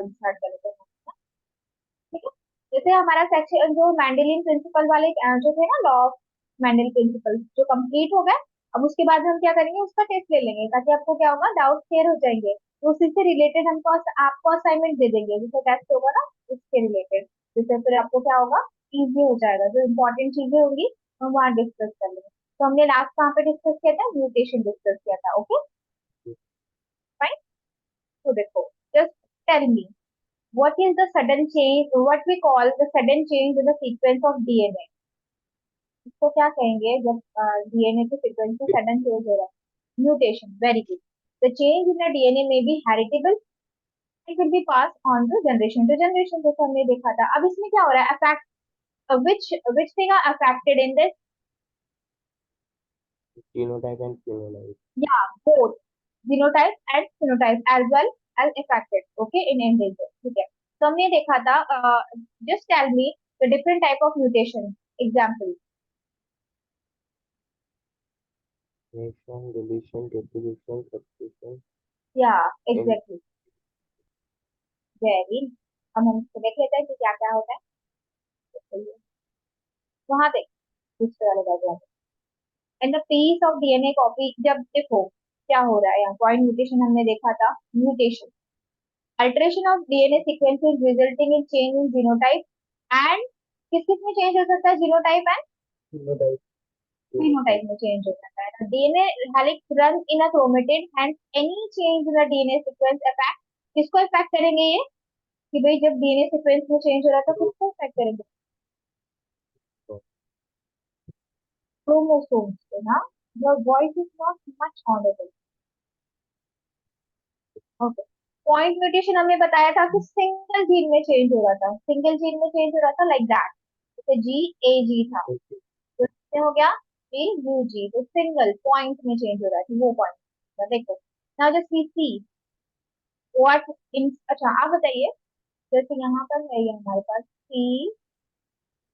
Start कर लेते हैं। ठीक है। जैसे हमारा सेक्शन जो मैंडेलिन प्रिंसिपल वाले जो थे ना, लॉ ऑफ मैंडल प्रिंसिपल जो कंप्लीट हो गए। अब उसके बाद हम क्या करेंगे, उसका टेस्ट ले लेंगे ताकि आपको क्या होगा, डाउट क्लियर हो जाएंगे। तो उसी से रिलेटेड हमको आपको असाइनमेंट दे देंगे, जैसे टेस्ट होगा ना उसके रिलेटेड। जैसे फिर आपको क्या होगा, इजी हो जाएगा, जो इम्पोर्टेंट चीजें होंगी हम वहाँ डिस्कस कर लेंगे। तो हमने लास्ट कहाँ पे डिस्कस किया था, म्यूटेशन डिस्कस किया था। Okay fine. तो देखो, just tell me, what is the sudden change, what we call the sudden change in the sequence of DNA? इसको क्या कहेंगे जब डीएनए के सीक्वेंस में सडन चेंज हो रहा है? Mutation. Very good. The change in the DNA में be heritable, it will be pass on to generation to generation, जैसे हमने देखा था। अब इसमें क्या हो रहा है, affect which which thing are affected in this? Genotype and phenotype. Yeah, both genotype and phenotype as well as affected, okay, in individual। ठीक है। तो हमने देखा था, just tell me the different type of mutation example। Nation deletion depletion substitution Yeah, in exactly। Very. अब हम इसको देख लेते हैं कि क्या क्या होता है। तो वहां देख, दूसरे वाले diagram in the piece of DNA copy. जब देखो क्या हो रहा है यहाँ, पॉइंट म्यूटेशन हमने देखा था। Mutation, alteration of DNA sequences resulting in change in genotype and, किस किस में चेंज हो सकता है, जीनोटाइप एंड फिनोटाइप। phenotype में चेंज हो सकता है। DNA helix run in a chromatid and any change in the DNA sequence affect, किसको इफेक्ट करेंगे ये, कि भाई जब डीएनए सीक्वेंस में चेंज हो रहा था किसको इफेक्ट करेंगे? क्रोमोसोम्स को ना। Your voice is not much Audible. Okay. Point mutation हमने बताया था कि सिंगल जीन में चेंज हो रहा था, सिंगल जीन में चेंज हो रहा था, लाइक दैट। जैसे जी ए जी था, तो इससे हो गया जी यू जी, तो सिंगल पॉइंट में चेंज हो रहा था वो पॉइंट। देखो now just we see what in, अच्छा आप बताइए। जैसे यहाँ पर है ये हमारे पास सी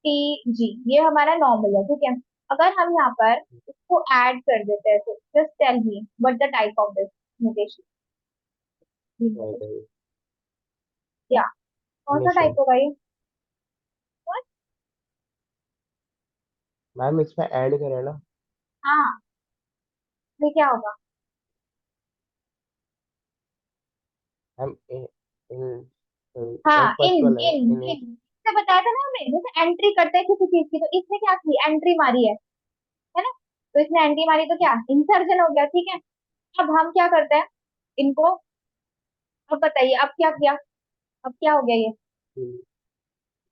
टी जी, ये हमारा नॉर्मल है, ठीक है। अगर हम यहाँ पर इसको ऐड कर देते हैं, तो just tell me what the type of this mutation, या कौन सा टाइप नेशन। होगा ये? What? मैम इसमें ऐड करें ना। हाँ, ये क्या होगा? हम हाँ, फर्स्ट इन वाला है इन इन। इन से बताया था ना हमने, जैसे एंट्री करते हैं किसी चीज की, तो इसने क्या की, एंट्री मारी है ना? तो इसने एंट्री मारी तो क्या, इंसर्जन हो गया, ठीक है। अब हम क्या करते हैं इनको, अब बताइए अब क्या किया, अब क्या हो गया ये,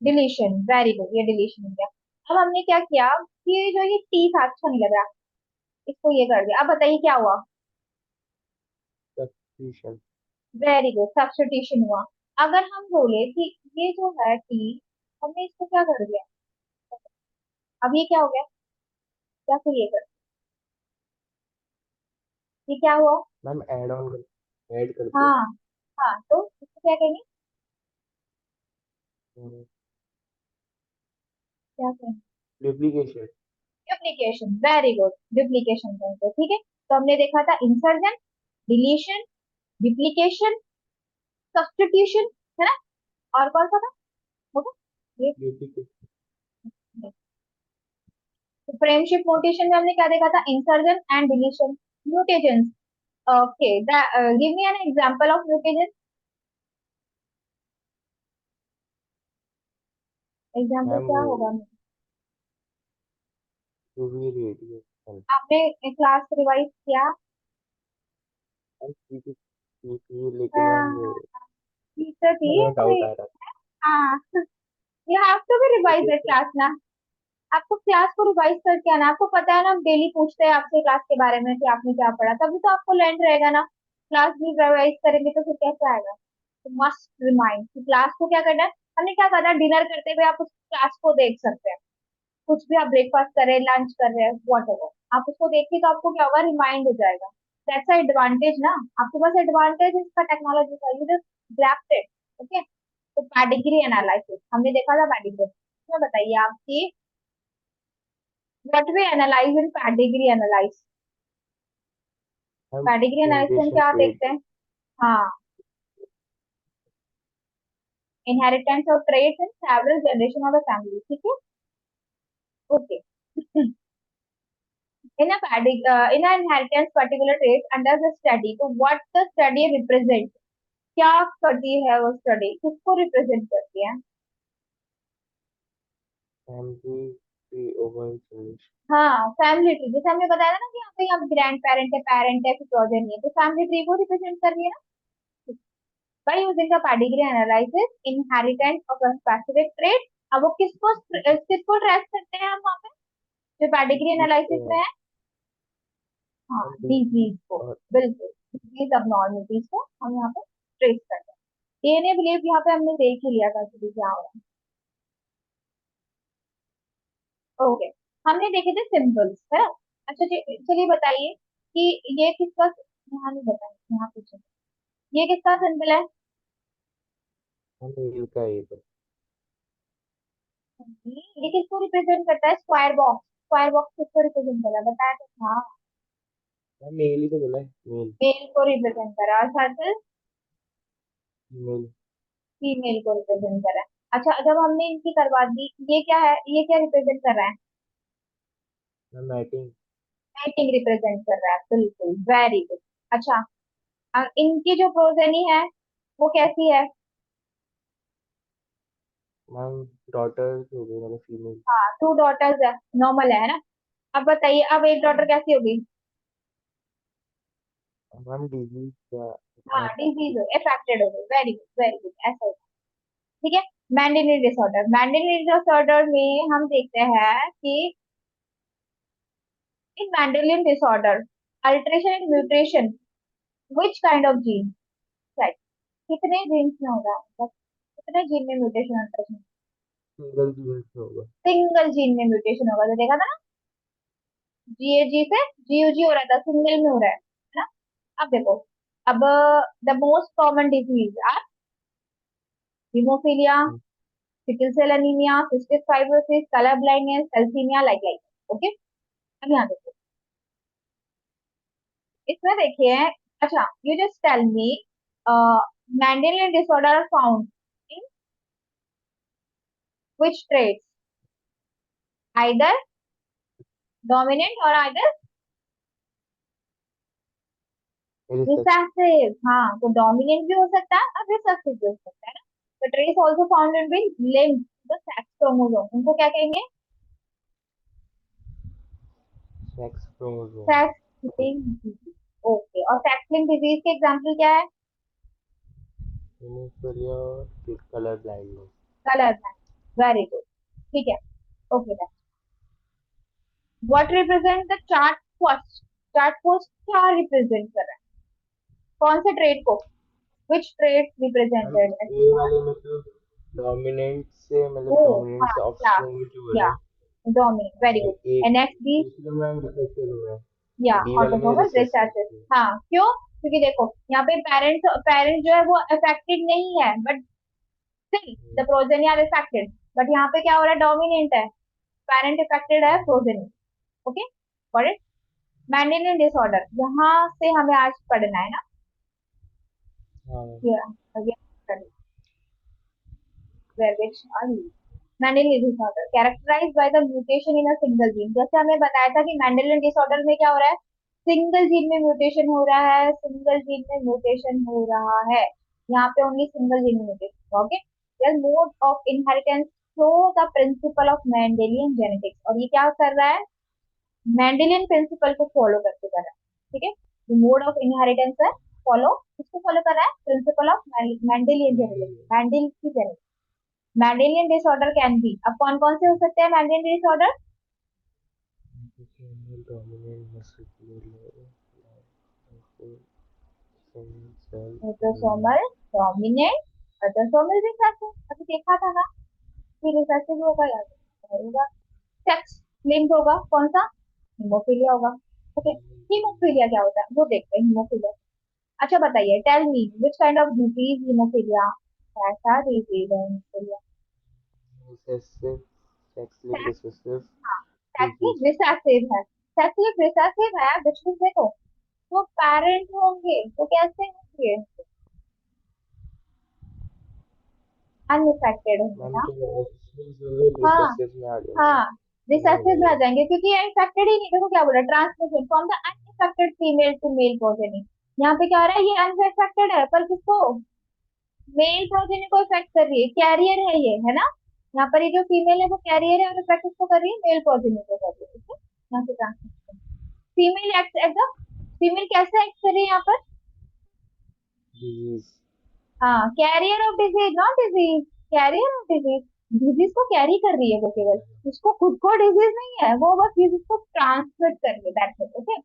डिलीशन। वेरी गुड, ये डिलीशन हो गया। अब हमने क्या किया कि ये जो ये टी था अच्छा नहीं लग रहा, इसको ये कर दिया। अब बताइए क्या हुआ? सब्स्टिट्यूशन। वेरी गुड, सब्स्टिट्यूशन हुआ। अगर हम बोले कि ये जो है टी, हमने इसको क्या कर दिया, अब ये क्या हो गया, या फिर ये कर, ये क्या हुआ? मैम ऐड ऑन कर ऐड कर दो। हाँ, हाँ, तो इसको क्या कहेंगे, क्या कहेंगे? Duplication. Duplication. Very good, duplication कहेंगे, ठीक है। तो हमने देखा था इंसर्जन, डिलीशन, डुप्लीकेशन, सब्स्टिट्यूशन, है ना? और कौन सा था? होगा ये। डुप्लीकेशन। तो फ्रेंडशिप म्यूटेशन में हमने क्या देखा था, insertion and deletion, mutations. Okay, give me an example of mutation. Example ma'am क्या वो होगा? UV radiation. आपने क्लास रिवाइज किया? मैम की लेकिन मैम वो हाँ, ठीक तो थी थोड़ा अभी। डाउट आ रहा हाँ, यू हैव टू बी था रिवाइज दैट तो। क्लास ना। आपको क्लास को रिवाइज करके आना, आपको पता है ना, हम डेली पूछते हैं आपसे क्लास के बारे में कि आपने क्या पढ़ा, तभी तो आपको लर्न रहेगा ना। क्लास भी रिवाइज करेंगे तो फिर कैसे आएगा? तो मस्ट रिमाइंड कि क्लास को क्या करना है। हमने क्या कहा था, डिनर करते हुए आप उस क्लास को देख सकते हैं। कुछ भी आप ब्रेकफास्ट कर रहे हैं, लंच कर रहे हैं, वॉट एवर, आप उसको देखिए तो आपको क्या होगा, रिमाइंड हो जाएगा। दैट्स एडवांटेज ना, आपके पास एडवांटेज इसका, टेक्नोलॉजी का, you just grasped it. Okay. तो पैडिग्री एनालिसिस हमने देखा था, पैडिग्री इसमें बताइए आपकी, what we analyse in pedigree analyse, ma'am pedigree analysis में जनरेशन क्या एट। देखते हैं? हाँ, inheritance of traits in several generation of the family, ठीक है। Okay. in a inheritance particular trait under the study, तो what the study represent, क्या करती है वो स्टडी, किसको रिप्रेजेंट करती है? Family tree over generation. हाँ, फैमिली ट्री, जैसे हमने बताया था ना कि यहाँ पे यहाँ ग्रैंड पेरेंट है फिर प्रोजेनी है, तो फैमिली ट्री को रिप्रेजेंट कर रही है ना। By using the pedigree analysis inheritance of a specific trait, अब वो किसको ट्रैक करते हैं हम वहाँ पे जो पेडिग्री एनालिसिस में है? हाँ, डिजीज डिजीज को, और बिल्कुल, डिजीज अबनॉर्मलिटीज को हम यहाँ पे ट्रेस करते हैं। डीएनए बिलीव यहाँ पे हमने देख ही लिया था कि क्या हो रहा है। ओके, हमने देखे थे सिंबल्स है ना। अच्छा चलिए बताइए कि ये किसका, यहाँ नहीं बताया, यहाँ पूछे, ये किसका सिंबल है? मेल का ये तो। ये किसको रिप्रेजेंट करता है? स्क्वायर बॉक्स, स्क्वायर बॉक्स किसको रिप्रेजेंट कर रहा है बताया तो था। मेल ही तो बोला है, मेल। मेल को रिप्रेजेंट कर रहा है, और सर्कल मेल। फीमेल को रिप्रेजेंट कर रहा है। अच्छा, जब हमने इनकी करवा दी, ये क्या है, ये क्या रिप्रेजेंट कर रहा है? मैटिंग। मैटिंग रिप्रेजेंट कर रहा है, बिल्कुल, वेरी गुड। अच्छा, इनकी जो प्रोजेनी है वो कैसी है? मैम डॉटर्स हो गई मतलब फीमेल। हाँ, टू डॉटर्स है, नॉर्मल है ना। अब बताइए, अब एक डॉटर कैसी होगी? मैम डिजीज क्या हाँ, इतना? डिजीज हो, अफेक्टेड हो गई, वेरी गुड वेरी गुड, ऐसा होगा। ठीक है। मैंडेलियन डिसऑर्डर, मैंडेलियन डिसऑर्डर में हम देखते हैं कि in Mendelian disorder alteration and mutation which kind of gene, right, कितने जीन्स में होगा, मतलब कितने जीन में म्यूटेशन अल्टरेशन? सिंगल जीन से होगा। सिंगल जीन में म्यूटेशन होगा, तो देखा था ना, जीएजी से जीयूजी हो रहा था, सिंगल में हो रहा है ना। अब देखो, अब the most common disease are haemophilia, sickle cell anaemia, cystic fibrosis, colour blindness, thalassemia, like okay. अब यहाँ देखो, इसमें देखिए, अच्छा you just tell me, Mendelian disorder are found in which traits, either dominant और आइदर रिसेस। रिसेसिव। हाँ, तो dominant भी हो सकता है और रिसेसिव भी हो सकता है ना। तो trace also found in which link the sex chromosome, उनको क्या कहेंगे? Sex chromosome. Sex link disease. Okay, और सेक्स लिंक डिजीज के एग्जांपल क्या है? Haemophilia, colour blindness. Colour, very good, ठीक है। Okay, what represent the chart first, chart first क्या रिप्रेजेंट कर रहा है, कौन से ट्रेड को, विच ट्रेड हम रिप्रेजेंटेड एट ए चार्ट? वाले में तो डोमिनेंट से ओ, मतलब डोमिनेंट हाँ, से या ऑफस्प्रिंग जो या बोला। डोमिनेंट, वेरी और गुड। एक एंड नेक्स्ट बी, दूसरे में हम रिसेसिव हुआ है। या बी वाले में ऑटोसोमल रिसेसिव रिसेसिव। है। हाँ, क्यों? क्योंकि देखो यहाँ पे पेरेंट्स पेरेंट जो है वो अफेक्टेड नहीं है, but still the progeny are affected, but यहाँ पे क्या हो रहा है, डोमिनेंट है, पेरेंट अफेक्टेड है, progeny. Okay, got it. Mendelian disorder यहाँ से हमें आज पढ़ना है ना। हाँ। Yeah, again, where which are used. Mendelian disorder characterized by the mutation in a single gene, जैसे हमें बताया था कि मैंडेलियन डिसऑर्डर में क्या हो रहा है, सिंगल जीन में म्यूटेशन हो रहा है, सिंगल जीन में म्यूटेशन हो रहा है, यहाँ पे ओनली सिंगल जीन में mutation. Okay, the mode of inheritance through the principal of Mendelian genetics, और ये क्या कर रहा है, मेंडेलियन प्रिंसिपल को फॉलो करके कर रहा है, ठीक है। मोड ऑफ इनहेरिटेंस है, फॉलो किसको फॉलो कर रहा है, principle of Mendelian genetics, Mendelian. Mendel की genetics. Mendelian disorder can be, अब कौन कौन से हो सकते हैं Mendelian disorder? Dominant muscular cell anaemia. Autosomal dominant, autosomal recessive, अभी देखा था ना कि रिसेसिव होगा, याद होगा। सेक्स लिंक होगा, कौन सा? हीमोफीलिया होगा। ओके, हीमोफीलिया क्या होता है वो देखते हैं, हीमोफीलिया। अच्छा बताइए, tell me which kind of disease haemophilia, ऐसा डिजीज है haemophilia? Recessive. Sex linked sex, recessive हाँ, डिजीज। सेक्स रिसेसिव है, सेक्स रिसेसिव है, बिल्कुल देखो, तो पेरेंट होंगे तो कैसे होंगे? अनइफेक्टेड होंगे मैम ना। तो हाँ रिसेसिव में आ जाएंगे, हाँ, नहीं हो रिसेसिव में आ जाएगा। जाएंगे क्योंकि ये इन्फेक्टेड ही नहीं। देखो क्या बोला, transmission from the unaffected female to male progeny. यहाँ पे क्या हो रहा है, ये अनइफेक्टेड है पर किसको, मेल प्रोजेनी को इफेक्ट कर रही है, कैरियर है ये, है ना। यहाँ पर ये जो फीमेल है वो कैरियर है और इफेक्ट किसको कर रही है, मेल प्रोजेनी को कर रही है, ठीक है। यहाँ से transmission, female act as a, female कैसे एक्ट कर रही है यहाँ पर, डिजीज। हाँ carrier of disease, not disease, carrier of disease. Disease को कैरी कर रही है वो, केवल उसको खुद को डिजीज नहीं है, वो बस डिजीज को ट्रांसमिट कर रही है, that's it, okay.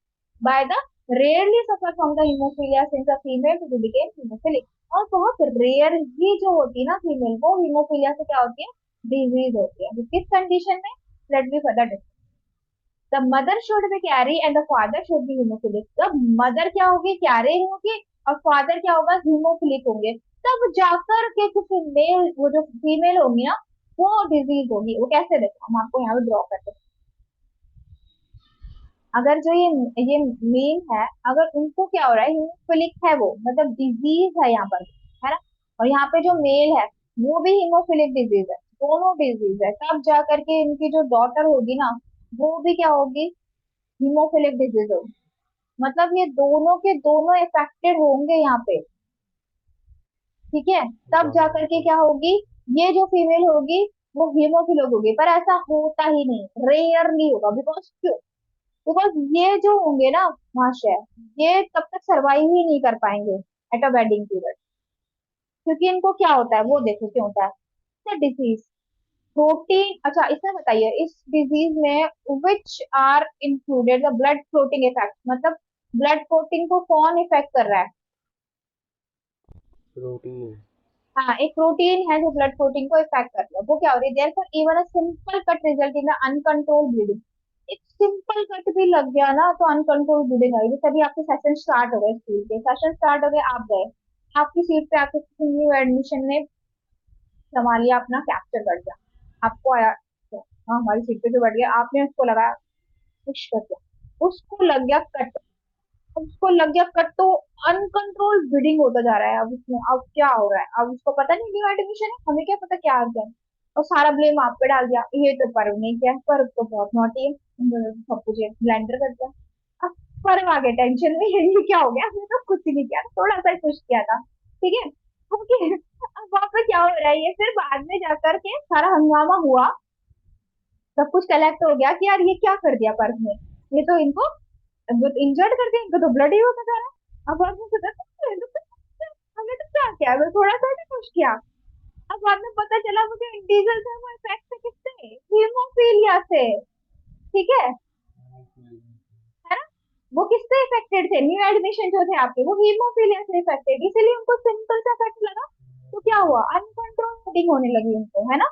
By the rarely suffer from the haemophilia since a female to became haemophilic. और बहुत रेयर ही जो होती है ना फीमेल, वो हीमोफीलिया से क्या होती है, डिजीज होती है। किस कंडीशन में, let me further, the mother should be carry and the father should be haemophilic. जब मदर क्या होगी, कैरियर होगी, और फादर क्या होगा, हीमोफिलिक होंगे, तब जाकर के किसी मेल, वो जो फीमेल होगी ना, वो डिजीज होगी। वो कैसे, देखो हम आपको यहाँ पे ड्रॉ करते हैं। अगर जो ये मेल है, अगर उनको क्या हो रहा है, हीमोफिलिक है वो, मतलब डिजीज है यहाँ पर, है ना। और यहाँ पे जो मेल है वो भी हीमोफिलिक डिजीज है, दोनों डिजीज है, तब जा करके इनकी जो डॉटर होगी ना, वो भी क्या होगी, हीमोफिलिक डिजीज होगी। मतलब ये दोनों के दोनों इफेक्टेड होंगे यहाँ पे, ठीक है। तब जा दोनों करके को। क्या होगी, ये जो फीमेल होगी वो हीमोफिलिक होगी। पर ऐसा होता ही नहीं, रेयरली होगा, बिकॉज क्यों, बिकॉज ये जो होंगे ना महाशय, ये तब तक सरवाइव ही नहीं कर पाएंगे एट अ वेडिंग पीरियड। क्योंकि इनको क्या होता है वो देखो, क्यों होता है डिसीज, प्रोटीन। अच्छा इसमें बताइए, इस डिजीज में which are included the blood floating effect, मतलब ब्लड फ्लोटिंग को कौन इफेक्ट कर रहा है। प्रोटीन। हाँ, एक प्रोटीन है जो ब्लड प्रोटीन को इफेक्ट करता है, वो क्या हो रही है, therefore even a simple cut result in uncontrolled bleeding. एक सिंपल कट भी लग गया ना तो अनकंट्रोल्ड ब्लीडिंग आएगी। तभी आपके सेशन स्टार्ट हो गए, स्कूल के सेशन स्टार्ट हो गए, आप गए, आपकी सीट पे आके न्यू एडमिशन ने संभालिया, अपना कैप्चर कर दिया, आपको आया, हाँ हमारी सीट पे जो बैठ गया, आपने उसको लगाया, पुश कर दिया, उसको लग गया कट, उसको लग गया कट, तो अनकंट्रोल ब्लीडिंग होता जा रहा है। अब उसमें अब क्या हो रहा है, अब उसको पता नहीं न्यू एडमिशन है, हमें क्या पता क्या आ गया, और सारा ब्लेम आप पे डाल दिया, ये तो पर्व नहीं किया, पर्व तो बहुत नॉटी है, सब कुछ ब्लेंडर कर दिया। अब पर्व आ गया टेंशन में, ये क्या हो गया, हमने तो कुछ ही नहीं किया, थोड़ा सा ही कुछ किया था, ठीक है, ओके। अब वहां पे क्या हो रहा है, ये फिर बाद में जाकर के सारा हंगामा हुआ, सब कुछ कलेक्ट हो गया कि यार ये क्या कर दिया पर्व ने, ये तो इनको इंजर्ड कर दिया, इनको तो ब्लड ही होता जा रहा है। अब बाद में पता चला, हमने तो क्या किया, मैं थोड़ा सा भी कुछ किया। अब बाद में पता चला मुझे इंटीजल थे, वो इफेक्ट है किससे, हीमोफीलिया से, ठीक है। है ना, वो किससे इफेक्टेड थे, न्यू एडमिशन जो थे आपके, वो हीमोफीलिया से इफेक्टेड, इसीलिए उनको सिंपल सा इफेक्ट लगा, तो क्या हुआ, अनकंट्रोल ब्लीडिंग होने लगी उनको, है ना।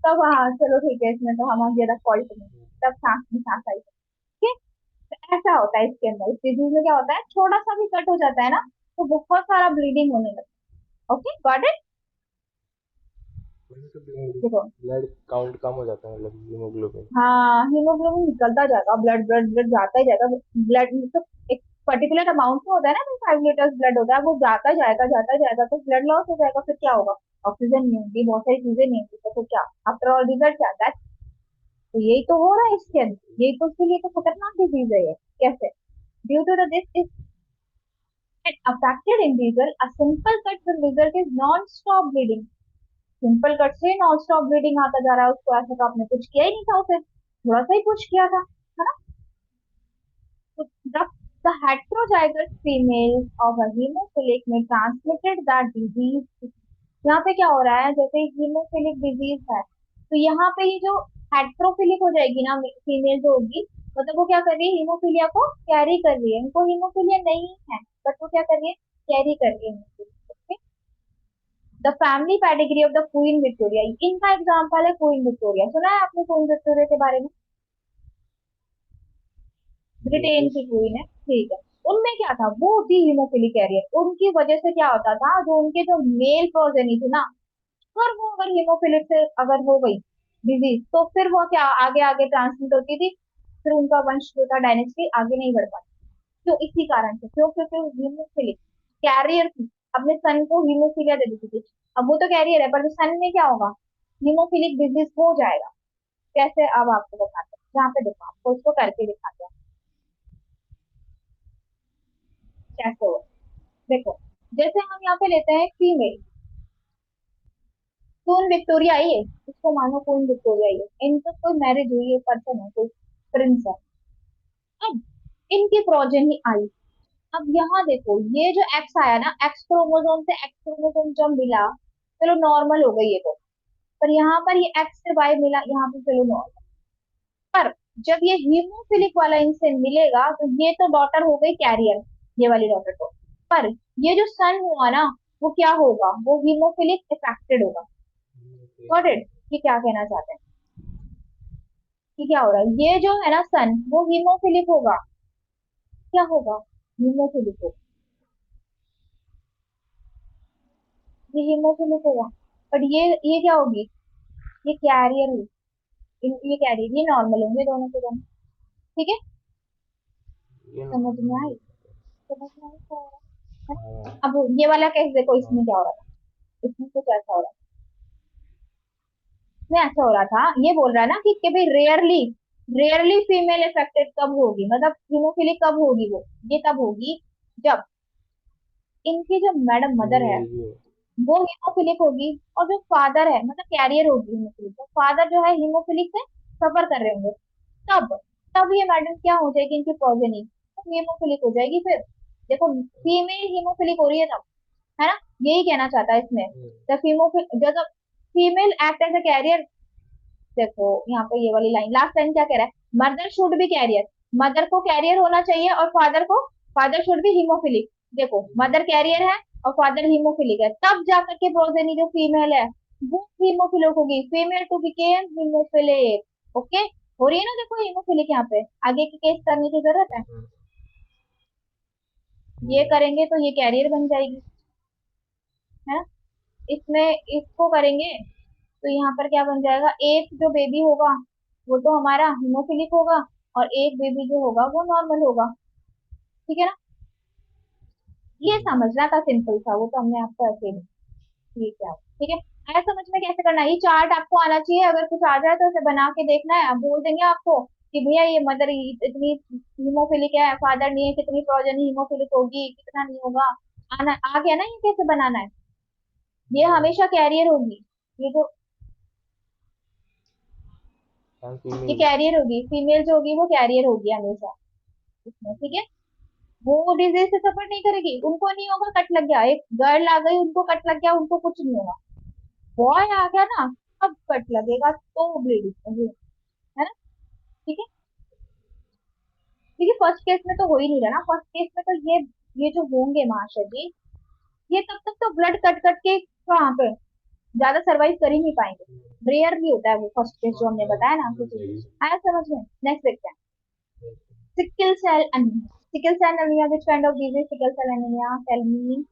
तब हाँ चलो ठीक है, इसमें तो हम ज्यादा फॉल्ट नहीं, तब सांस में सांस आई, ठीक है। तो ऐसा होता है इसके अंदर, इस डिजीज में क्या होता है, थोड़ा सा भी कट हो जाता है ना, तो बहुत सारा ब्लीडिंग होने लगता है, ओके गॉट इट। वैसे तो ब्लड देखो, ब्लड काउंट कम हो जाता है, मतलब हीमोग्लोबिन। हाँ हीमोग्लोबिन निकलता जाएगा, ब्लड ब्लड ब्लड जाता ही जाएगा, ब्लड तो एक पर्टिकुलर अमाउंट में होता है ना, 5 लीटर ब्लड होता है, वो जाता जाएगा, तो ब्लड लॉस हो जाएगा, फिर क्या होगा, ऑक्सीजन नहीं होगी, बहुत सारी चीजें नहीं होगी, तो फिर क्या, आफ्टर ऑल रिजल्ट क्या आता है। तो यही तो हो रहा है इसके अंदर, यही तो, इसके लिए तो खतरनाक डिजीज है ये। कैसे, due to the this is an affected individual, a simple cut will result in non-stop bleeding। Simple cut से नॉन स्टॉप ब्लीडिंग आता जा रहा है उसको, ऐसा तो आपने कुछ किया ही नहीं था उसे, थोड़ा सा ही कुछ किया था, है ना। तो the heterozygous females of a hemophilic may transmitted that disease। यहाँ पे क्या हो रहा है, जैसे हीमोफिलिक डिजीज है, तो यहाँ पे ये जो हेट्रोफिलिक हो जाएगी ना फीमेल जो होगी, मतलब वो क्या कर रही है, हीमोफिलिया को कैरी कर रही है, इनको हीमोफिलिया नहीं है, बट वो क्या कर रही है, कैरी कर रही है। The family pedigree of the queen Victoria, इनका एग्जाम्पल है क्वीन विक्टोरिया, सुना है आपने क्वीन विक्टोरिया के बारे में, ब्रिटेन ब्रिटिश। की क्वीन है, ठीक है। उनमें क्या था, वो थी हीमोफिलिक कैरियर, उनकी वजह से क्या होता था, जो उनके जो मेल प्रोजेनी थी ना, अगर वो अगर हीमोफिलिक से अगर हो गई डिजीज, तो फिर वो क्या आगे आगे ट्रांसमिट होती थी, फिर उनका वंश जो था डायनेस्टी आगे नहीं बढ़ पाती। क्यों, इसी कारण से, क्यों, क्योंकि हीमोफिलिक कैरियर थी, अपने सन को हीमोफीलिया दे देती थी। अब वो तो कैरियर है, पर जो सन में क्या होगा, हीमोफिलिक डिजीज हो जाएगा। कैसे, अब आपको बताते हैं, यहाँ पे देखो, आपको इसको करके दिखाते हैं कैसे हो। देखो, जैसे हम यहाँ पे लेते हैं फीमेल, क्वीन विक्टोरिया आई है, इसको मानो क्वीन विक्टोरिया आई है, इनका कोई मैरिज हुई है, पर्सन है, कोई प्रिंस है। अब इनकी प्रोजेनी आई। अब यहाँ देखो, ये जो एक्स आया ना, एक्स क्रोमोसोम से एक्स क्रोमोसोम जब मिला, चलो नॉर्मल हो गई ये तो। पर यहाँ पर ये एक्स से वाई मिला, यहाँ पे चलो नॉर्मल। पर जब ये हीमोफिलिक वाला इनसे मिलेगा, तो ये तो डॉटर हो गई कैरियर, ये वाली डॉटर तो। पर ये जो सन हुआ ना, वो क्या होगा, वो हीमोफिलिक इफेक्टेड होगा। गॉट इट, ये क्या कहना चाहते हैं कि क्या हो रहा है, ये जो है ना सन, वो हीमोफिलिक होगा। क्या होगा, हीमोफिलिक होगा, ये हीमोफिलिक होगा। बट ये क्या होगी, ये कैरियर होगी। ये कैरियर, ये नॉर्मल होंगे दोनों के दोनों। ठीक है, ये समझ नॉर्मल में नहीं आई, होता। समझ में आई क्या हो रहा है? हाँ। अब ये वाला केस देखो, हाँ। इसमें क्या हो रहा था, इसमें कुछ ऐसा हो रहा था, इसमें ऐसा हो रहा था, ये बोल रहा है ना कि भाई रेयरली, रेयरली फीमेल इफेक्टेड कब होगी, मतलब हीमोफिलिक कब होगी वो, ये तब होगी जब इनकी जो मैडम मदर है, फीमेल ये। वो हीमोफिलिक होगी, और जो फादर है मतलब कैरियर होगी हीमोफिलिक, तो फादर जो है हीमोफिलिक से सफर कर रहे होंगे। तब तब ये मैडम क्या हो जाएगी, इनकी प्रोजेनी तो हीमोफिलिक हो जाएगी फिर। देखो, फीमेल हीमोफिलिक हो रही है तब, है ना, यही कहना चाहता है इसमें। द फीमोफिल, जब female act as a carrier. देखो यहाँ पे ये वाली लाइन, लास्ट लाइन क्या कह रहा है, mother should be carrier, mother को कैरियर होना चाहिए, और फादर को, फादर शुड बी हीमोफिलिक। देखो, मदर कैरियर है और फादर हीमोफिलिक है, तब जाकर के प्रोजेनी जो फीमेल है, वो हीमोफिलिक होगी, female to became haemophilic. Okay, हो रही है ना, देखो हीमोफिलिक, यहाँ पे आगे की केस करने की जरूरत है। ये करेंगे तो ये कैरियर बन जाएगी, है ना, इसमें इसको करेंगे तो यहाँ पर क्या बन जाएगा, एक जो बेबी होगा वो तो हमारा हीमोफिलिक होगा, और एक बेबी जो होगा वो नॉर्मल होगा। ठीक है ना, ये समझना था, सिंपल था वो तो, हमने आपको ऐसे ही ठीक है। ठीक है, आया समझ में कैसे करना है, ये चार्ट आपको आना चाहिए, अगर कुछ आ जाए तो उसे बना के देखना है, अब बोल देंगे आपको कि भैया ये मदर इतनी हीमोफिलिक है, फादर नहीं है, कितनी प्रोजनी हीमोफिलिक होगी, कितना नहीं होगा, आना आ गया ना, ये कैसे बनाना है, ये हमेशा कैरियर होगी, ये जो, ये फीमेल। कैरियर होगी, फीमेल जो होगी वो कैरियर होगी हमेशा इसमें। ठीक है, वो डिजीज से सफर नहीं करेगी, उनको नहीं होगा कट लग गया, एक गर्ल आ गई उनको कट लग गया, उनको कुछ नहीं होगा। बॉय आ गया ना, अब कट लगेगा तो ब्लीडिंग, है ना। ठीक है, देखिए फर्स्ट केस में तो हो ही नहीं रहा ना, फर्स्ट केस में तो ये जो होंगे महाशय जी, ये तब तक तो ब्लड कट कट के कहाँ पे ज्यादा सरवाइव कर ही नहीं पाएंगे, रेयरली होता है वो फर्स्ट केस जो शॉर्ट हमने में बताया ना मर किसी। जाएगी। आया समझ में, नेक्स्ट देखते हैं, sickle cell anaemia. Sickle cell anaemia, which kind of disease sickle cell anaemia, tell me,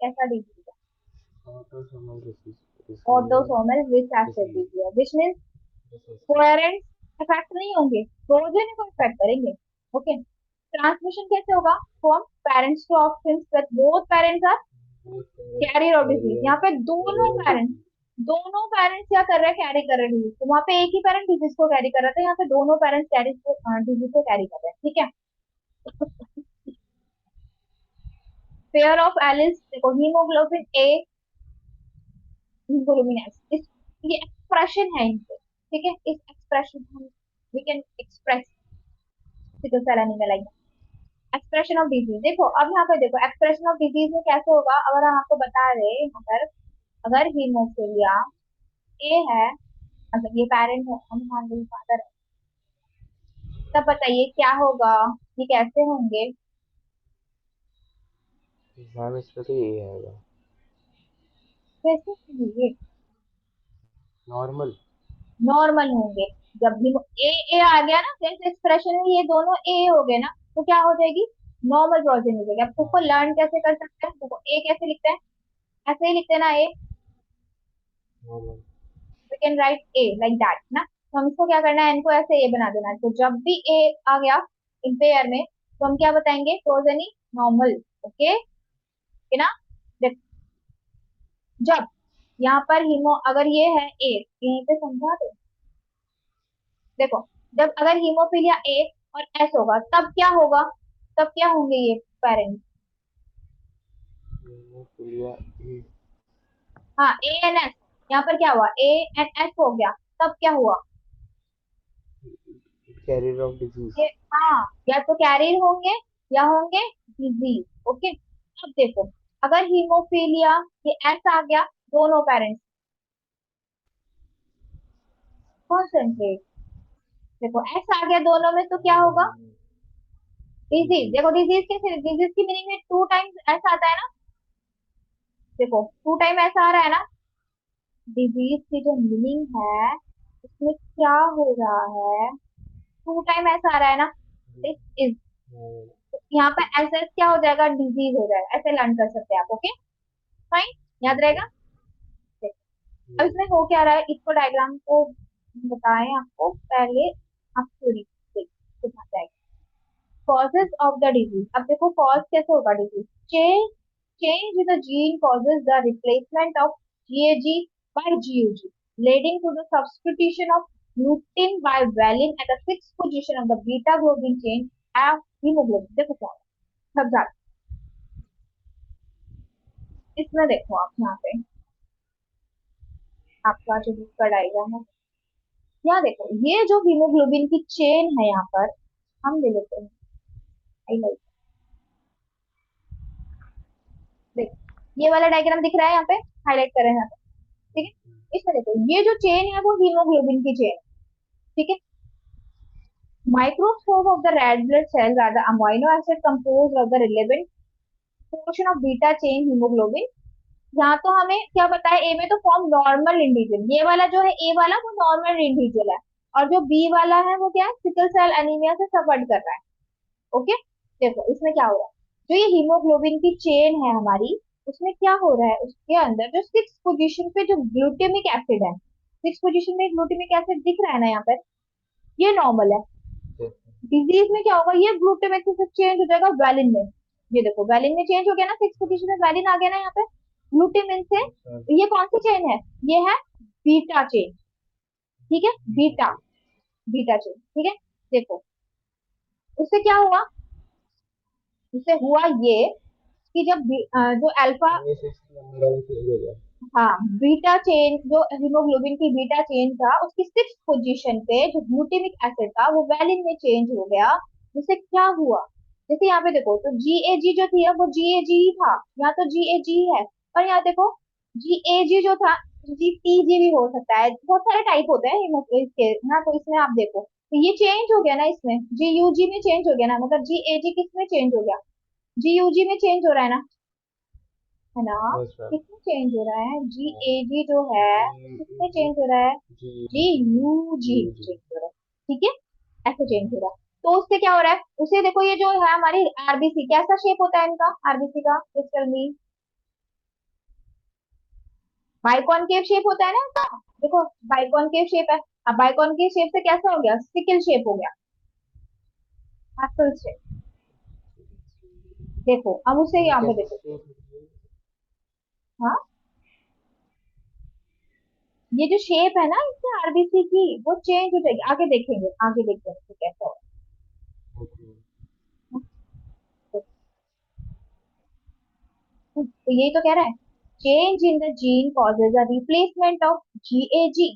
कैसा डिजीज है, autosomal autosomal recessive disease. Disease, which mean parents effect नहीं होंगे, प्रोजेनी को इफेक्ट करेंगे। ओके, ट्रांसमिशन कैसे होगा, from parents to offsprings, but both parents are carrier of disease. यहाँ पे दोनों पेरेंट्स क्या कर रहे हैं, कैरी कर रहे हैं डिजीज, तो वहाँ पे एक ही पेरेंट डिजीज को कैरी कर रहा था, यहाँ पे दोनों पेरेंट्स कैरी डिजीज को कैरी कर रहे हैं। ठीक है, पेयर ऑफ एलिस, देखो हीमोग्लोबिन ए, हीमोग्लोबिन एस, इस, ये एक्सप्रेशन है इनके। ठीक है, इस एक्सप्रेशन हम we can express sickle cell anaemia like expression of disease. देखो, अब यहाँ पे देखो एक्सप्रेशन ऑफ डिजीज में कैसे होगा, अगर हम आपको बता रहे यहाँ पर, अगर हीमोफिलिया ए है, अगर ये पेरेंट है, हम मान लो फादर है, तब बताइए क्या होगा, ये कैसे होंगे, मैम इस पे तो ये आएगा। कैसे होंगे, नॉर्मल। नॉर्मल होंगे। जब भी ए ए आ गया ना, जैसे एक्सप्रेशन में ये दोनों ए हो गए ना, तो क्या हो जाएगी, नॉर्मल प्रोजेनी हो जाएगी। अब उसको लर्न कैसे कर सकते हैं, देखो ए कैसे लिखते हैं, ऐसे ही लिखते हैं ना a, normal. We can write a like that ना, तो हमको क्या करना है, इनको ऐसे ए बना देना है, तो जब भी ए आ गया इन पेयर में, तो हम क्या बताएंगे, प्रोजेनी नॉर्मल। ओके, है ना, जब यहाँ पर हीमो, अगर ये है ए, यहीं पे समझा दो। देखो, जब अगर हीमोफीलिया ए और एस होगा तब क्या होगा, तब क्या होंगे ये पेरेंट्स। हेमोफीलिया ए, हाँ, ए एन एस, यहाँ पर क्या हुआ, ए एन एस हो गया, तब क्या हुआ, कैरियर ऑफ डिजीज। ये, हाँ, या तो कैरियर होंगे या होंगे डिजीज। ओके, अब देखो, अगर हीमोफीलिया ये एस आ गया, दोनों पेरेंट्स, कॉन्सेंट्रेट, देखो एस आ गया दोनों में तो क्या होगा, डिजीज। डिजीज। देखो डिजीज कैसे, डिजीज की मीनिंग में टू टाइम्स एस आता है ना, देखो टू टाइम ऐसा आ रहा है ना, डिजीज की जो मीनिंग है उसमें क्या हो रहा है, टू टाइम ऐसा आ रहा है ना, दिस इज, यहाँ पे एस एस क्या हो जाएगा, डिजीज हो जाएगा, ऐसे लर्न कर सकते हैं आप। ओके, फाइन, याद ओके। रहेगा। अब इसमें हो क्या रहा है, इसको डायग्राम को बताएं आपको पहले, आप थोड़ी समझ आएगी। कॉजेज ऑफ द डिजीज, अब देखो कॉज कैसे होगा disease, change, change in the gene causes the replacement of GAG by GUG, leading to the substitution of gluten by valine at the fixed position of the beta globin chain of hemoglobin। देखो क्या होगा, सब जाते, इसमें देखो आप यहाँ पे आपका जो दूसरा डायग्राम है, यहाँ देखो ये जो हीमोग्लोबिन की चेन है यहाँ पर, हम ले लेते हैं हाईलाइट, देखो ये वाला डायग्राम दिख रहा है यहाँ पे, हाईलाइट कर रहे हैं यहाँ पे, ठीक है, इसमें देखो ये जो चेन है वो हीमोग्लोबिन की चेन, ठीक है। Microscope of the red blood cells are the amino acid composed of the relevant portion of beta chain hemoglobin। यहाँ तो हमें क्या पता है, ए में तो फॉर्म नॉर्मल इंडिविजुअल, ये वाला जो है ए वाला वो नॉर्मल इंडिविजुअल है, और जो बी वाला है वो क्या है, सिकल सेल एनीमिया से सफर कर रहा है। ओके, देखो इसमें क्या हो रहा है, जो ये हीमोग्लोबिन की चेन है हमारी, उसमें क्या हो रहा है, उसके अंदर जो सिक्स पोजीशन पे जो ग्लूटेमिक एसिड है, सिक्स पोजीशन में ग्लूटेमिक एसिड दिख रहा है ना यहाँ पर, ये नॉर्मल है। डिजीज में क्या होगा, ये ग्लूटामेट से चेंज हो जाएगा वैलिन में, ये देखो वैलिन में चेंज हो गया ना, सिक्स पोजीशन में वैलिन आ गया ना यहाँ पे, ग्लूटामिन से, अच्छा। ये कौन सी चेन है, ये है बीटा चेन, ठीक है, बीटा, बीटा चेन, ठीक है। देखो उससे क्या हुआ, उससे हुआ ये कि जब जो अल्फा, ये सिक्स नंबर चेंज हो गया। हाँ, बीटा चेन जो हीमोग्लोबिन की बीटा चेन था उसकी सिक्स पोजीशन पे जो ग्लूटामिक एसिड था वो वैलिन में चेंज हो गया, जिससे क्या हुआ, जैसे यहाँ पे देखो तो जीएजी जो थी वो जीएजी ही था, यहाँ तो जीएजी है, और यहाँ देखो जीएजी जो था, जीटीजी भी हो सकता है, बहुत सारे टाइप होते हैं इसके ना, तो इसमें आप देखो तो ये चेंज हो गया ना, इसमें जीयूजी में चेंज हो गया ना, मतलब जीएजी किस में चेंज हो गया, जीयूजी में चेंज हो रहा है ना, अच्छा। किसमें चेंज हो रहा है, जी हाँ। ए जी जो है जी किसमें चेंज हो रहा है, जी जी you ji ji ji. Change हो रहा है, ठीक है, ऐसे चेंज हो रहा है। तो उससे क्या हो रहा है, उसे देखो ये जो है हमारी आरबीसी, कैसा शेप होता है इनका आरबीसी का, क्रिस्टल में बाइकॉनकेव शेप होता है ना इनका, देखो बाइकॉनकेव शेप है, अब बाइकॉनकेव शेप से कैसा हो गया, सिकल शेप हो गया, एप्पल शेप, देखो अब उसे ये यहाँ पे कैसे देखो, शेप होती है? हाँ, ये जो शेप है ना इससे आरबीसी की वो चेंज हो जाएगी, आगे देखेंगे, आगे देखते हैं कैसा होगा। ओके। तो यही तो कह रहा है, change in the gene causes a replacement of GAG,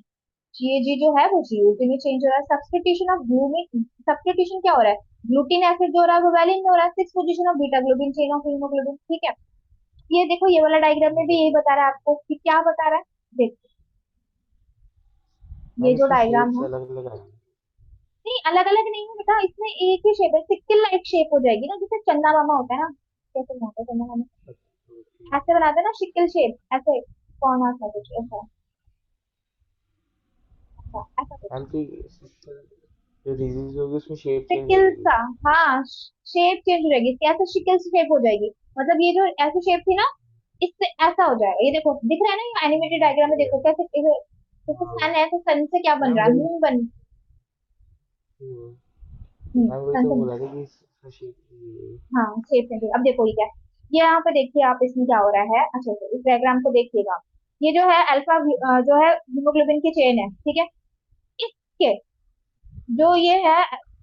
GAG जो है वो जीओजी में चेंज हो रहा है, सब्स्टिट्यूशन ऑफ ग्लूमिन, सब्स्टिट्यूशन क्या हो रहा है, ग्लूटिन एसिड जो हो रहा है वो वैलिन में हो रहा है, six position of beta globin chain of haemoglobin, ठीक है। ये देखो ये वाला डायग्राम में भी यही बता रहा है आपको कि क्या बता रहा है, देखो ये मैम जो इसकी डायग्राम शेप्स है, अलग अलग आई नहीं अलग अलग नहीं है बेटा, इसमें एक ही शेप है, सिक्किल लाइक शेप हो जाएगी ना, जैसे चंदा मामा होता है ना, कैसे बनाते हैं चंदा मामा, है। ओके। ऐसे बनाते हैं ना शिक्किल शेप, ऐसे कौन सा कुछ ऐसा, ऐसा ऐसा कुछ, मैम तो जो डिजीज होगी उसमें शेप चेंज हो शिकिल जाएगी। सा, हाँ, शेप चेंज हो जाएगी, कैसे शिकिल शेप हो जाएगी, मतलब ये जो ऐसी शेप थी ना, इससे ऐसा हो जाएगा, ये देखो दिख रहा है ना, ये एनिमेटेड डायग्राम में देखो कैसे, जैसे हाँ सन है तो सन से क्या बन मैम रहा है, वही। मून बन, मैम वही सन तो से, बोला था कि इसका शेप हाँ शेप चेंज, अब देखो ये क्या है, ये यहाँ पे देखिए आप, इसमें क्या हो रहा है, अच्छा अच्छा, इस डायग्राम को देखिएगा। ये जो है अल्फा, जो है हीमोग्लोबिन की चेन है, ठीक है। इसके जो ये है,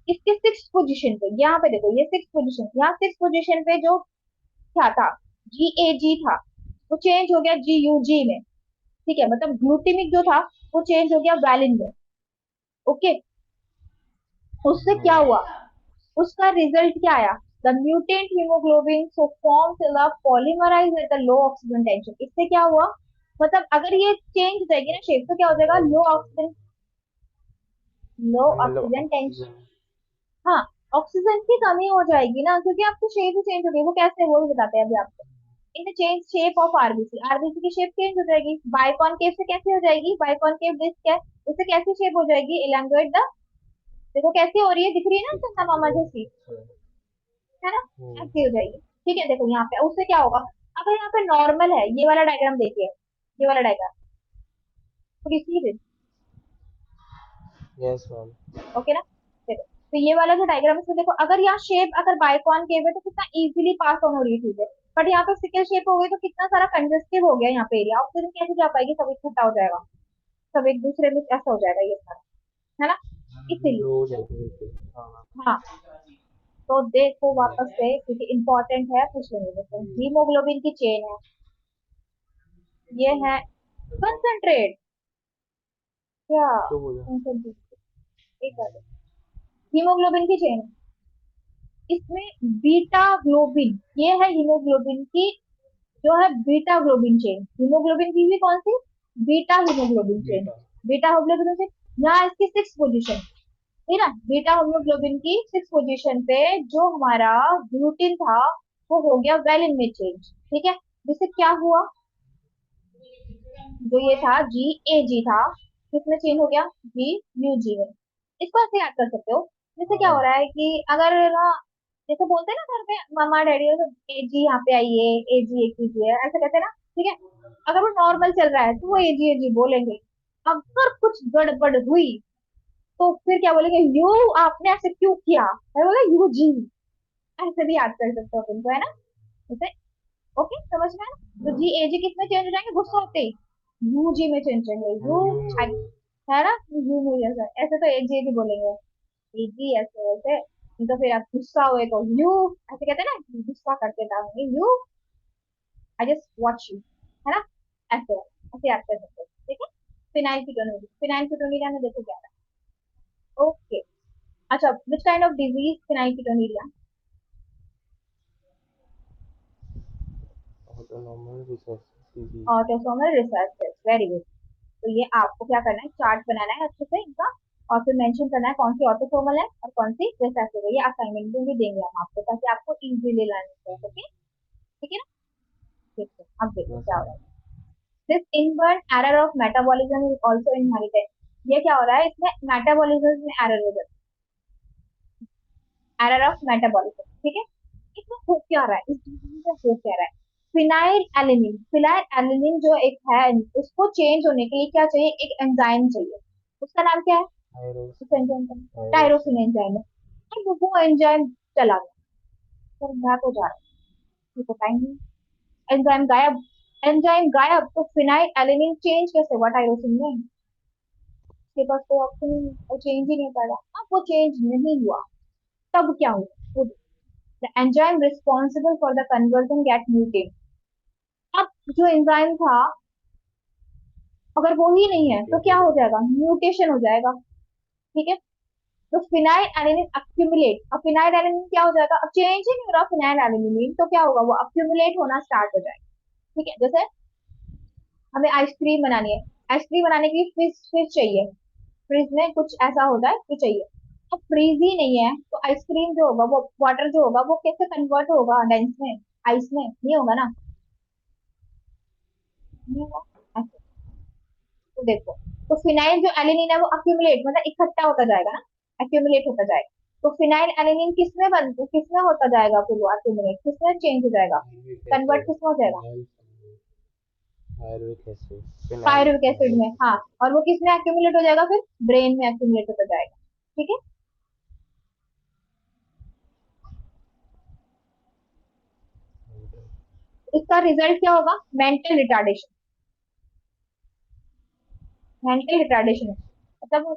इसके सिक्स पोजीशन पे, यहाँ पे देखो ये सिक्स पोजीशन, यहाँ सिक्स पोजीशन पे जो क्या था, GAG था, वो चेंज हो गया GUG में। ठीक है, मतलब ग्लूटिमिक जो था वो चेंज हो गया वैलिन में। ओके, उससे क्या हुआ, उसका रिजल्ट क्या आया, the mutant haemoglobin so forms the polymerise at the low oxygen tension. इससे क्या हुआ, मतलब अगर ये चेंज हो जाएगी ना शेप, तो क्या हो जाएगा, लो ऑक्सीजन, लो मतलब ऑक्सीजन टेंशन। ऑक्सीजन। हाँ, ऑक्सीजन की कमी हो जाएगी ना, क्योंकि आपकी शेप ही चेंज हो गई। वो कैसे, वो भी बताते हैं अभी आपको। In the change shape of RBC, RBC की शेप चेंज हो जाएगी, बाइकॉनकेव से कैसे हो जाएगी, बाइकॉनकेव डिस्क है, उससे कैसी शेप हो जाएगी, इलांगुएट द, देखो कैसी हो रही है, दिख रही है ना चंदा मामा जैसी, है ना, हम्म। ऐसी हो जाएगी। ठीक है, देखो यहाँ पे उससे क्या होगा, अगर यहाँ पे नॉर्मल है, ये वाला डायग्राम देखिए, ये वाला डायग्राम, थोड़ी सी, यस मैम। ओके ना। देखो, तो ये वाला जो डायग्राम है, इसमें देखो, अगर यहाँ शेप अगर बाइकॉनकेव है तो कितना इजीली पास ऑन हो रही है चीजें। बट यहाँ पे सिकल शेप हो गई तो कितना सारा कंजेस्टिव हो गया यहाँ पे एरिया, ऑक्सीजन कैसे जा पाएगी, सब इकट्ठा हो जाएगा, सब एक दूसरे में ऐसा हो जाएगा ये सारा, है ना, इसीलिए। लो हो जाएगी बिल्कुल। हाँ। हाँ, तो देखो वापस हम्म। से, क्योंकि इंपॉर्टेंट है, पूछ लेंगे। देखो हीमोग्लोबिन की चेन है, ये है कंसंट्रेट, क्या तो बोलो। कंसंट्रेट, एक बार, हीमोग्लोबिन की चेन, इसमें बीटा ग्लोबिन, ये है हीमोग्लोबिन की, जो है बीटा ग्लोबिन चेन, हीमोग्लोबिन की भी कौन सी, beta haemoglobin chain, beta. Beta haemoglobin chain. यहाँ इसकी सिक्स पोजीशन, ठीक है ना, बीटा हीमोग्लोबिन की सिक्स पोजीशन पे जो हमारा ग्लूटिन था, वो हो गया वेलिन में चेंज। ठीक है, जिससे क्या हुआ, जो ये था GAG था, किसमें चेंज हो गया, GUG में। इसको ऐसे याद कर सकते हो, जैसे क्या हो हाँ। रहा है कि अगर ना, जैसे बोलते हैं ना घर पे मामा डैडी, AG यहाँ पे आइए, AG एक कीजिए, ऐसे कहते हैं ना, ठीक है। अगर वो नॉर्मल चल रहा है तो वो AG बोलेंगे। अगर कुछ गड़बड़ हुई तो फिर क्या बोलेंगे, यू, आपने ऐसे क्यों किया, मैं बोला UG, ऐसे भी याद कर सकते हो तुमको, है ना, जैसे। ओके, समझ में आया ना? तो GAG किस में चेंज हो जाएंगे, गुस्सा होते ही UG में चेंज होंगे, हम यू, यू में हो गए। है ना, यू में जैसा, ऐसे तो AG बोलेंगे, AG ऐसे वैसे। नहीं तो फिर आप गुस्सा हुए तो यू, ऐसे कहते हैं ना, गुस्सा करते time you, I just watch you, है ना, ऐसे ऐसे याद कर सकते हो, ठीक है। फिनाइल कीटोनुरिया, फिनाइल कीटोनुरिया में देखो क्या है, ओके। अच्छा, which kind of disease phenylketonuria, autonomous research disease. Autosomal recessive, very good. तो ये आपको क्या करना है, चार्ट बनाना है अच्छे से इनका, और फिर मेंशन करना है कौन सी ऑटोसोमल है और कौन सी रिसेसिव है। ये असाइनमेंट में भी देंगे हम आपको, ताकि आपको इजीली लर्न हो जाए, ओके, ठीक है ना। ठीक है, अब देखो यस क्या हो रहा मैम। है, this inborn error of metabolism is also inherited. ये क्या हो रहा है, इसमें मेटाबॉलिज्म में एरर हो जाता है, एरर ऑफ मेटाबॉलिज्म, ठीक है। इसमें हो क्या रहा है, इस डिजीज में हो क्या रहा है, फिनाइल एलिनिन, फिनाइल एलिनिन जो एक है, उसको चेंज होने के लिए क्या चाहिए, एक एंजाइम चाहिए, उसका नाम क्या है, थायरोस। उस एंजाइम का, टायरोसिन थायरोसिन। एंजाइम है। अब वो एंजाइम चला गया, तो घात हो जा रहा है, ये पता ही नहीं, एंजाइम गायब, एंजाइम गायब, तो फिनाइल एलिनिन चेंज कैसे हुआ टायरोसिन में, उसके पास कोई ऑप्शन ही नहीं, वो चेंज ही नहीं करा। अब वो चेंज नहीं हुआ, तब क्या हुआ, the enzyme responsible for the conversion get muted. अब जो एंजाइम था, अगर वो ही नहीं है तो क्या म्यूटेटेड। हो जाएगा, म्यूटेशन हो जाएगा, ठीक है। तो फिनाइल एलिनिन अक्यूमुलेट, अब फिनाइल एलिनिन क्या हो जाएगा, अब चेंज ही नहीं हो रहा फिनाइल एलिनिन, तो क्या होगा, वो अक्यूमुलेट होना स्टार्ट हो जाएगा, ठीक है। जैसे हमें आइसक्रीम बनानी है, आइसक्रीम बनाने के लिए फ्रिज फ्रिज चाहिए, फ्रिज में कुछ ऐसा होता है जो चाहिए। अब फ्रीज ही नहीं है तो आइसक्रीम जो होगा, वो वाटर जो होगा, वो कैसे कन्वर्ट होगा डेंस में, आइस में नहीं होगा ना, नहीं होगा ऐसे। तो देखो, तो फिनाइल जो एलिनिन है वो अक्यूमुलेट, मतलब इकट्ठा होता जाएगा ना, अक्यूमुलेट होता जाएगा। तो फिनाइल एलिनिन किसमें होता जाएगा, फिर वो अक्यूमुलेट किसमें चेंज हो जाएगा, पायरुविक कन्वर्ट एसिड। किसमें हो जाएगा, phenyl. Pyruvic acid. Phenyl pyruvic acid में, पायरुविक हाँ। एसिड। और वो किसमें अक्यूमुलेट हो जाएगा, फिर ब्रेन में अक्यूमुलेट होता जाएगा, ठीक है। इसका रिजल्ट क्या होगा? Mental retardation. मेंटल रिटार्डेशन मतलब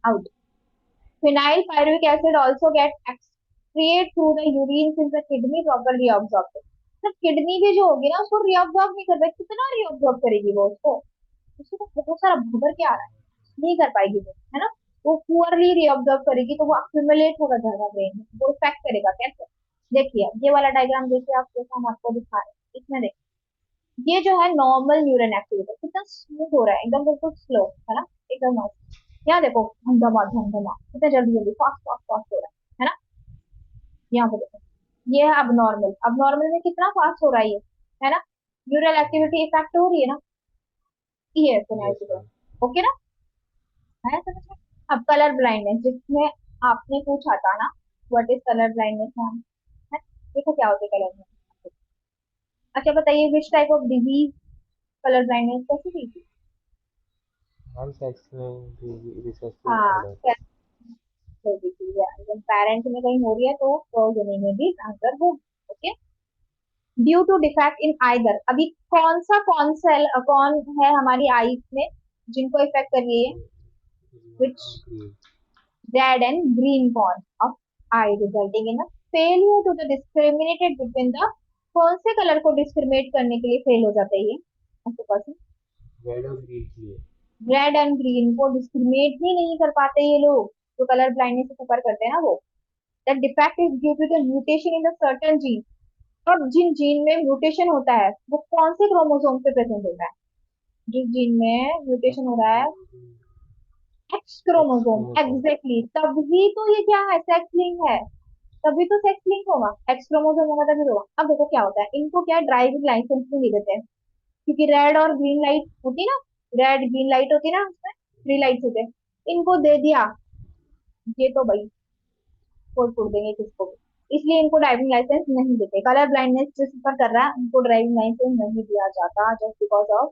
out. Phenyl pyruvic acid also get excreted through the urine since the kidney properly absorbs it. तो किडनी भी जो होगी ना उसको रीअब्सॉर्ब नहीं कर पाएगी। कितना रीअब्सॉर्ब करेगी वो उसको? उसको तो बहुत सारा भर के आ रहा है, नहीं कर पाएगी वो, है ना? वो पुअरली रीअब्सॉर्ब करेगी तो वो अक्यूमुलेट होगा ज्यादा ब्रेन में, वो इफेक्ट करेगा कैसे? देखिए ये वाला डायग्राम देखिए आप, जैसा हम आपको दिखा रहे हैं इसमें देखिए, ये जो है नॉर्मल न्यूरल एक्टिविटी कितना स्मूथ हो रहा है, एकदम बिल्कुल स्लो, है ना? एकदम यहाँ देखो, धमधमा धमधमा कितना जल्दी जल्दी फास्ट फास्ट फास्ट हो रहा है ना? यहाँ पे देखो, ये है अब नॉर्मल। अब नॉर्मल में कितना फास्ट हो रहा है ये, है ना? न्यूरल एक्टिविटी इफेक्ट हो रही है ना? ये है यस फिनाइल। मैम। ओके ना? है समझ में? अब कलर ब्लाइंडनेस, जिसमें आपने पूछा था ना, what is colour blindness ma'am, है? देखो क्या होता है कलर ब्लाइंडनेस। अच्छा बताइए, which type of disease colour blindness कैसी हुई थी? मैम सेक्स में रिसेसिव हाँ, ऑर्डर। होगी थी, अगर पेरेंट में कहीं हो रही है तो प्रोजेनी में भी आंसर हो। Okay. Due to defect in either, अभी कौन सेल कौन है हमारी आईज में जिनको इफेक्ट कर रही है? Which green. Red and green corn of eye resulting in failure to the discriminated between the, कौन से कलर को डिस्क्रिमिनेट करने के लिए फेल हो जाता है ये ऐसे पर्सन? रेड और ग्रीन के लिए। रेड एंड ग्रीन को डिस्क्रिमिनेट ही नहीं कर पाते ये लोग, जो कलर ब्लाइंडनेस से सफर करते हैं ना वो। That defect is due to the mutation in the certain gene. और जिन जीन में म्यूटेशन होता है वो कौन से क्रोमोसोम पे प्रेजेंट होता है? जिस जीन में म्यूटेशन हो रहा है, x x chromosome, chromosome. Exactly, तभी तो ये क्या है, सेक्स लिंक है। तभी तो सेक्स लिंक होगा, एक्स क्रोमोसोम होगा तभी होगा। अब देखो क्या होता है, इनको क्या ड्राइविंग लाइसेंस भी नहीं देते हैं, क्योंकि रेड और ग्रीन लाइट होती ना, रेड ग्रीन लाइट होती ना उसमें, 3 लाइट्स होते हैं, इनको दे दिया, ये तो भाई फोड़ फोड़ देंगे किसको भी, इसलिए इनको ड्राइविंग लाइसेंस नहीं देते। कलर ब्लाइंडनेस जो सफर कर रहा है उनको ड्राइविंग लाइसेंस नहीं दिया जाता just because of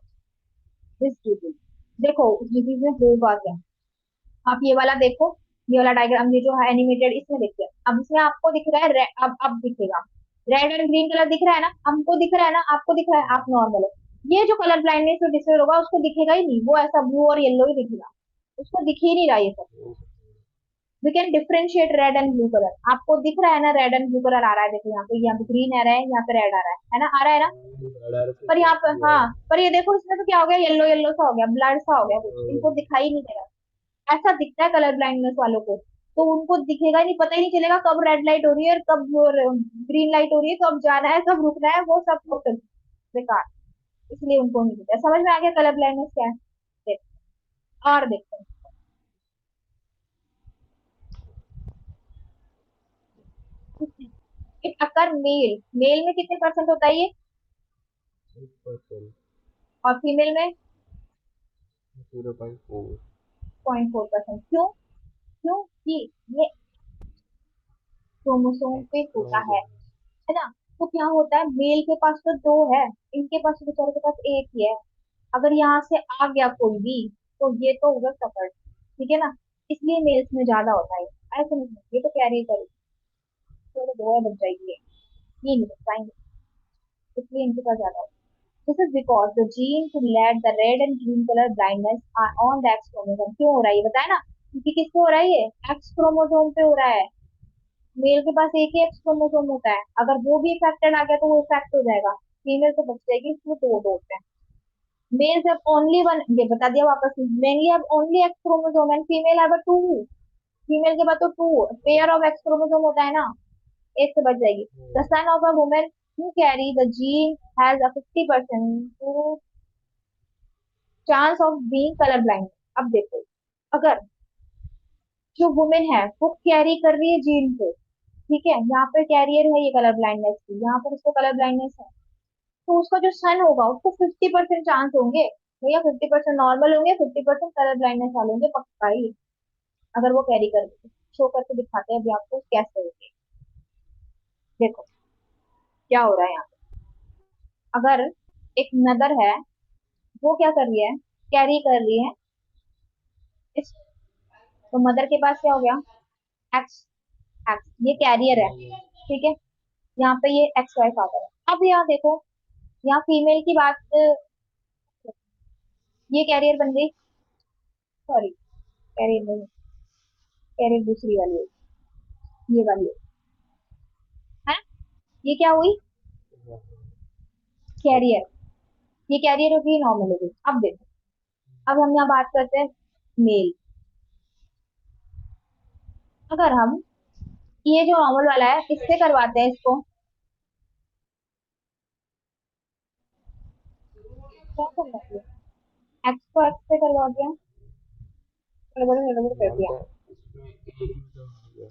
this disease. देखो उस डिजीज में होगा क्या, आप ये वाला देखो, ये वाला डायग्राम, ये जो है एनिमेटेड, इसमें देखिए, अब इसमें आपको दिख रहा है अब दिखेगा, रेड एंड ग्रीन कलर दिख रहा है ना, हमको दिख रहा है ना, आपको दिख रहा है, आप नॉर्मल है। ये जो कलर ब्लाइंडनेस जो डिसऑर्डर होगा उसको दिखेगा ही नहीं, वो ऐसा ब्लू और येलो ही दिखेगा, उसको दिख ही नहीं रहा ये सब। We can differentiate red and blue colour, आपको दिख रहा है ना, रेड एंड ब्लू कलर आ रहा है, देखो यहाँ पे ग्रीन आ रहा है, यहाँ पे रेड आ रहा है ना, आ रहा है ना? अडार से पर यहाँ पिंक पर भी हाँ, है। पर ये देखो इसमें तो क्या हो गया, येलो येलो सा हो गया, ब्लड सा हो गया, कुछ इनको दिखाई नहीं दे रहा। ऐसा दिखता है कलर ब्लाइंडनेस वालों को, तो उनको दिखेगा नहीं, पता ही नहीं चलेगा कब रेड लाइट हो रही है और कब ग्रीन लाइट हो रही है, कब जाना है कब रुकना है, वो सब टोटल बेकार। इसलिए उनको नहीं दिखता। समझ में आ गया कलर ब्लाइंडनेस क्या है? देख, और देखते हैं। इट अकर मेल, मेल में कितने परसेंट होता है ये, 1%। और फीमेल में 0.4। 0.4%। क्यों? क्योंकि ये क्रोमोसोम पे एक्स होता क्रोमोसोम। है ना? तो क्या होता है, मेल के पास तो दो है, इनके पास तो बेचारे के पास एक ही है। अगर यहाँ से आ गया कोई भी तो ये तो होगा सफर, ठीक है ना? इसलिए मेल्स में ज्यादा होता है, ऐसे नहीं, ये तो कैरी करेगी, तो दो है बच जाएगी, ये नहीं बच पाएंगे, इसलिए इनके पास ज्यादा होता है। This is because the gene to let the red and green colour blindness are on the X chromosome. क्यों हो रहा है ये बताया ना, क्योंकि किसको हो रहा है, ये एक्स क्रोमोसोम पे हो रहा है। मेल के पास एक ही एक्स क्रोमोसोम होता है, अगर वो भी इफेक्टेड आ गया तो वो इफेक्ट हो जाएगा, फीमेल तो बच जाएगी, इसमें दो होते हैं। मेल्स हैव ओनली वन, ये बता दिया वापस, mainly have only X chromosome and female have a two. Female के बाद तो two pair of X chromosome होता है ना, एक से बच जाएगी। The son of a woman who carry the gene has a 50% to chance of being color blind। अब देखो, अगर जो वुमेन है वो कैरी कर रही है जीन को, ठीक है, यहाँ पे कैरियर है ये कलर ब्लाइंडनेस की, यहाँ पर उसको कलर ब्लाइंडनेस है, तो उसका जो सन होगा उसको 50% चांस होंगे, भैया 50% नॉर्मल होंगे, 50% कलर ब्लाइंडनेस वाले होंगे, पक्का ही, अगर वो कैरी कर, शो करके दिखाते हैं अभी आपको कैसे होंगे। देखो क्या हो रहा है यहाँ पे, अगर एक मदर है, वो क्या कर रही है, कैरी कर रही है इस, तो मदर के पास क्या हो गया, एक्स, एक्स ये कैरियर है, ठीक है, यहाँ पे ये एक्स वाई फादर है। अब यहाँ देखो, यहाँ फीमेल की बात, ये कैरियर बन गई, सॉरी कैरियर नहीं, कैरियर दूसरी वाली है, ये वाली है ना? ये क्या हुई, कैरियर, ये कैरियर होगी, नॉर्मल होगी। अब देखो, अब हम यहाँ बात करते हैं मेल। अगर हम ये जो नॉर्मल वाला है इससे करवाते हैं इसको, क्या करवा दिया, एक्स को एक्स से करवा दिया, गड़बड़ कर मैम दिया। तो इसमें एक ही तो हो गया,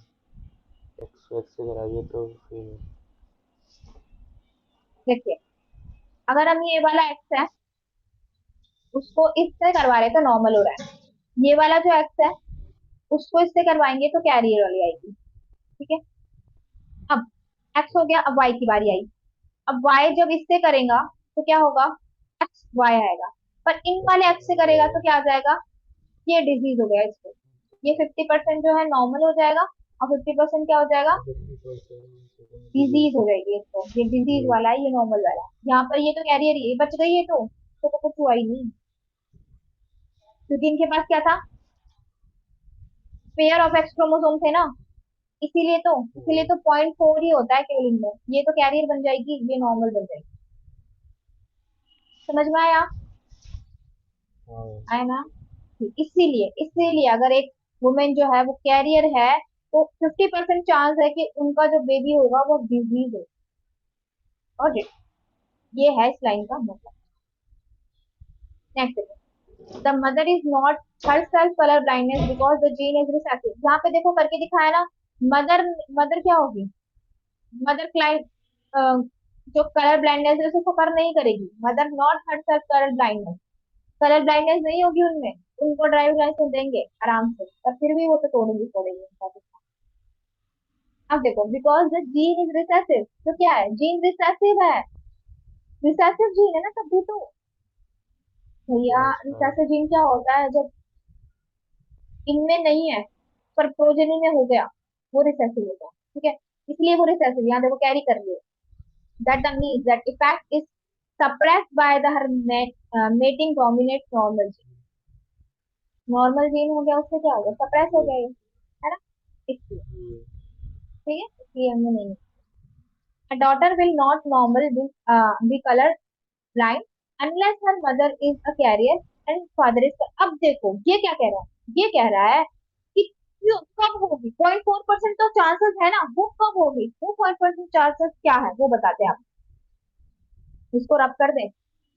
एक्स को एक्स से कराइए तो फिर देखिए, अगर हम ये वाला एक्स है उसको इससे करवा रहे तो नॉर्मल हो रहा है, ये वाला जो एक्स है उसको इससे करवाएंगे तो कैरियर वाली आएगी। ठीक है, अब एक्स हो गया, अब वाई की बारी आई। अब वाई जब इससे करेगा तो क्या होगा, एक्स वाई आएगा। पर इन वाले एक्स से करेगा तो क्या आ जाएगा, ये डिजीज हो गया इसको, ये 50% जो है नॉर्मल हो जाएगा और 50% क्या हो जाएगा, 50% डिजीज। डिजीज हो जाएगी इसको। ये डिजीज वाला है, ये नॉर्मल वाला है। यहाँ पर ये तो कैरियर ही बच गई है, तो कुछ हुआ ही नहीं, क्योंकि इनके पास क्या था, पेयर ऑफ एक्स क्रोमोसोम थे ना, इसीलिए तो 0.4 ही होता है केवल इनमें। ये तो कैरियर बन जाएगी, ये नॉर्मल बन जाएगी। समझ में आया, हाँ। आया ना? इसीलिए इसीलिए अगर एक वुमेन जो है वो कैरियर है तो 50% चांस है कि उनका जो बेबी होगा वो डिजीज हो। और ये है इस लाइन का मतलब। Next, the mother is not her self colour blindness because the gene is recessive. यहाँ पे देखो करके दिखाया ना, मदर, मदर क्या होगी, मदर क्लाइंट, जो कलर ब्लाइंडनेस है उसे सफर नहीं करेगी। Mother not her self colour blindness, colour blindness नहीं होगी उनमें, उनको ड्राइविंग लाइसेंस देंगे आराम से, पर फिर भी वो तो तोड़ेंगे तोड़ेंगे उनका तो। अब देखो, because the gene is recessive, तो क्या है, जीन रिसेसिव है, रिसेसिव जीन है ना तभी तो। भैया यस मैम। रिसेसिव जीन क्या होता है, जब इनमें नहीं है पर प्रोजेनी में हो गया, वो रिसेसिव होगा। ठीक है, इसलिए वो रिसेसिव यहाँ देखो कैरी कर लिया। That the mean that effect is suppressed by the her mating dominate normal gene। Normal gene हो गया उससे क्या होगा, सप्रेस हो गया ये, है ना? इसलिए, ठीक है, इसलिए हमने नहीं। A daughter will not normal be color blind unless her mother is a carrier and father is। अब देखो ये क्या कह रहा है, ये कह रहा है कि कब होगी, 0.4% तो चांसेस है ना, वो कब होगी, वो 0.4% चांसेस क्या है वो बताते हैं आप, इसको रब कर दें।